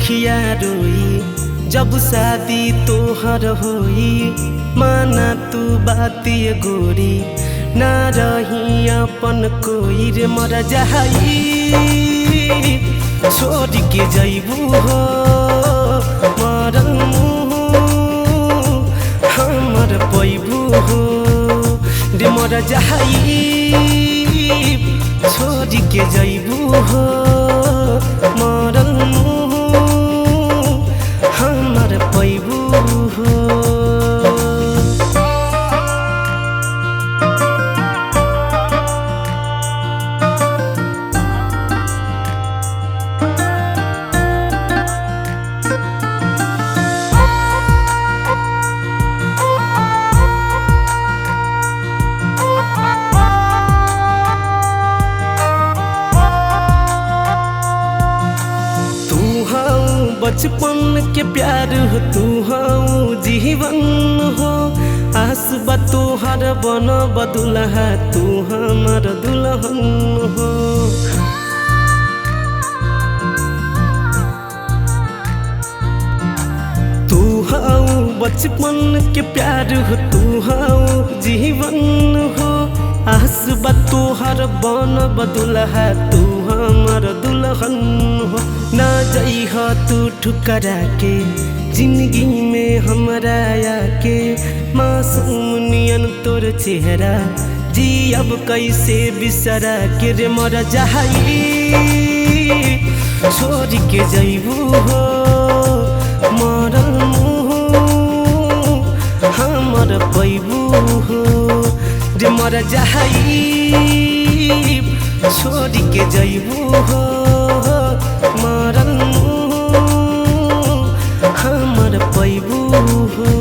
अखिया रोई जब शादी तोहर होई। माना तू बात ये गोरी ना रही अपन कोई रे मर जाई छोड़ के जैबू हो मरल हमर पैबू हो रे मर जाई छोड़ के जैबू हो मरल हमर पैबू हो। बचपन के प्यार हो तू हऊ जीवन हो आस बा तोहर बन बदुल्हा तू हमर दुल्हन हो। तू हऊ बचपन के प्यार हो तू हऊ जीवन हो आस बा तोहर बन बदुल्हा तू हमर दुल्हन हो। ना जइह तू ठुकरा के जिंदगी में हमरा आके मासूम नियन तोर चेहरा जी अब कैसे बिसरा के रे मर जाई छोड़ के जइबू हो मरल हमर पैबू हो रे मर जाई छोड़ के जइबू हो मरल हमर पैबू हो।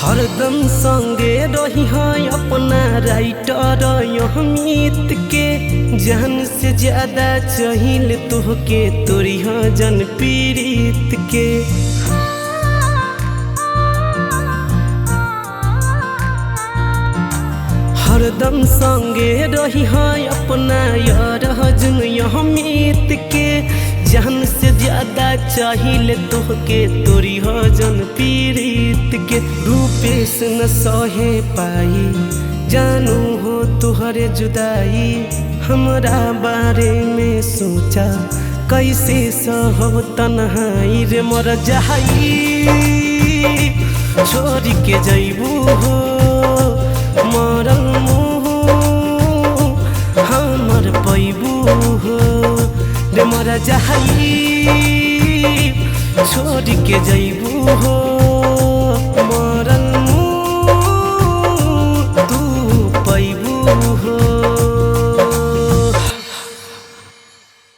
हरदम संगे रही है अपना राइटर अमित के जान से ज्यादा चाहिल तोहके तोरी जन पीड़ित के। हरदम संगे रही है अपना यार अमित के जान से ज्यादा चाहिल तोहके तोरी जन पीड़ित के। रूपेश न सहे पाई जानू हो तुहरे जुदाई हमरा बारे में सोचा कैसे सहब तन्हाई रे मर जाई छोड़ के जइबू हो मरल हमर पैबू हो रे मर जाई छोड़ के जइबू हो मरल तू पैबू हो।